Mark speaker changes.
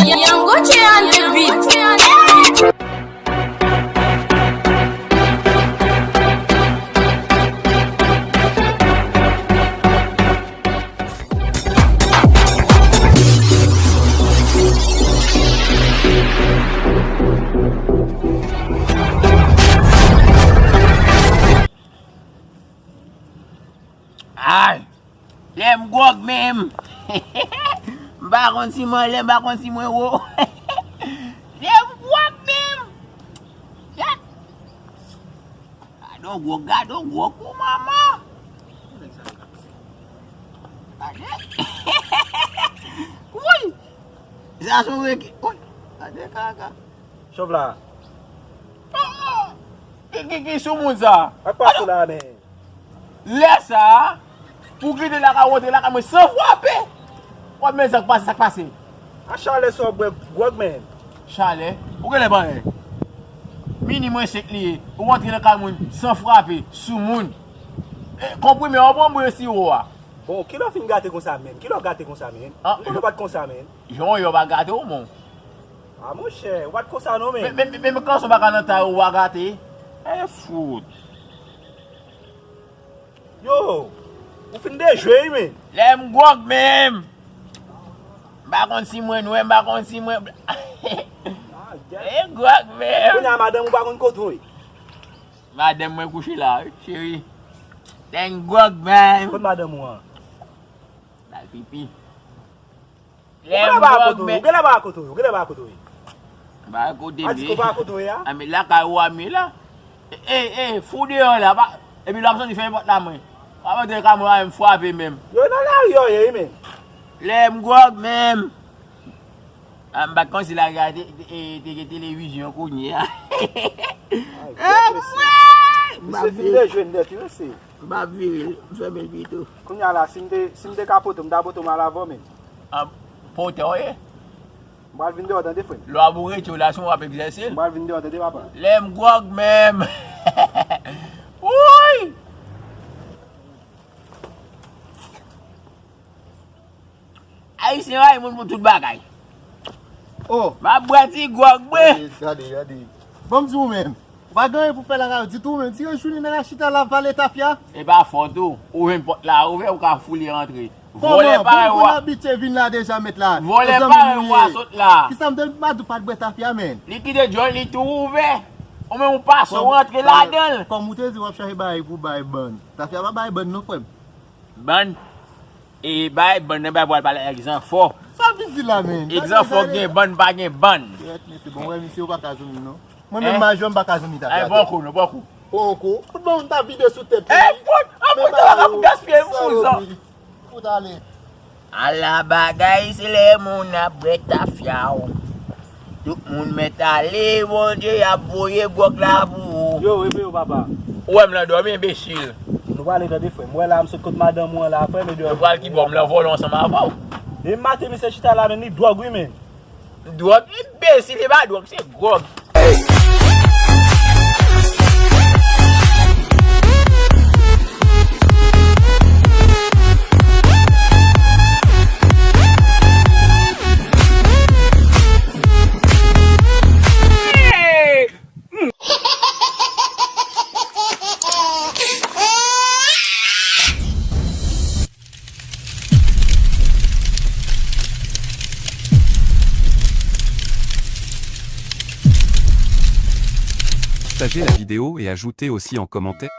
Speaker 1: Yangoche on the beat.
Speaker 2: Ay, lem gwag mem. Bakon si mwen lem, bakon si mwen wo. Lem gwag mem. Yan. Gado gwag ko mama. Ade. Uy. Isa so weki. Uy. Ade kaka.
Speaker 3: Chovla,
Speaker 2: Kiki sumun sa.
Speaker 3: apa tu lah ni?
Speaker 2: Lesa. Pou gide la ka wote la ka me san fwape. Wap men sak pase.
Speaker 3: A chale so gwag men.
Speaker 2: Chale, ou gen le ban? Mini mwen sek li, ou wantre le ka moun san frape, sou moun. Komprime, ou bon mwen si ou wa.
Speaker 3: Bon, ki lo fin gate kon sa men? Ki lo gate kon sa men?
Speaker 2: Ah.
Speaker 3: Ki lo bat kon sa men?
Speaker 2: Yon ba gate ou mon.
Speaker 3: Ah, mon chè, wat kon sa nou men?
Speaker 2: Men kan so baka nan ta ou wa gate? Fout.
Speaker 3: Yo, ou fin de jwe men?
Speaker 2: Lem gwag men. Bakon si mwen wè, bakon si mwen. Gwag men.
Speaker 3: Kwen ya madame ou bakon kotoy?
Speaker 2: Madame mwen kouche la, chéri. Den gwag men.
Speaker 3: Kwen madame ou an?
Speaker 2: Dal pipi.
Speaker 3: Ou gè la ba kotoy?
Speaker 2: Ba kote
Speaker 3: A di ko ba kotoy ya?
Speaker 2: Ame la ka ou ame la. Foude yon la. E bi l'opson di fè pot la mwen. Ame de ka mwen a fwape men.
Speaker 3: Yo nan la yo ye men?
Speaker 2: Lem gwag men. Am bakon si la gade teke televizyon kounye ya.
Speaker 3: Se fin de jwe ndet yo se.
Speaker 2: Ba viril, mfemel bito.
Speaker 3: Kwen ya la, sim de kapotom, da botom ala vo men.
Speaker 2: Pote oye.
Speaker 3: Mbal vin de odan de fwen.
Speaker 2: Lo abouret yo la son wap egzersil.
Speaker 3: Mbal vin de odan de wapa.
Speaker 2: Lem gwag men. Ouy! Ay se waj moun tout bagay.
Speaker 4: Oh,
Speaker 2: Ma bwati gwag mwen.
Speaker 4: yadi. Bon zi ou men, wagan pou fè la ka, dit ou men, si yo chouni nan la chita la vale tafya?
Speaker 2: E ba foto, ouve mpot la, ouve ou ka fouli rentre.
Speaker 4: Koman,
Speaker 2: Vole pare
Speaker 4: pou
Speaker 2: wak,
Speaker 4: la bitche vin la deja met la.
Speaker 2: vole pare wak sot la.
Speaker 4: Ki sa mden madou pat bwe tafya men?
Speaker 2: Li ki de joun li tou ouve. Ou men ou pas ou rentre la den.
Speaker 4: Kom moute zi wap chahi bayi pou bayi bon. Tafya ba bayi bon nou fwem.
Speaker 2: Ban, e bay ban ne bay boal pale egzan fo.
Speaker 4: Sa vizi la men.
Speaker 2: Egzan fo gen ban pa gen ban.
Speaker 4: Mese bon, wè misi ou baka zouni nou. Mwen men majon baka zouni tafya.
Speaker 2: Ay bonkou nou, bonkou.
Speaker 4: Bonkou? Kout bon ta vide sou tep.
Speaker 2: Fout, apout la ka pou gaspye mou zan.
Speaker 4: Fout ale.
Speaker 2: Ala bagay se le moun ap breta fyaw. Tout moun met ale, mon Dieu, ap voye gwak la pou.
Speaker 3: Yo, ebe yo papa.
Speaker 2: Ouè m la dormi imbécile.
Speaker 3: Nou wale de fwen. Mwen la mse kote madame mwen la fwen.
Speaker 2: Wal ki bom la volon sa ma vaw.
Speaker 3: De mate mi se chita la men ni drog women.
Speaker 2: Drog imbécile, ba drog, se grog.
Speaker 5: Partagez la vidéo et ajoutez aussi en commentaire.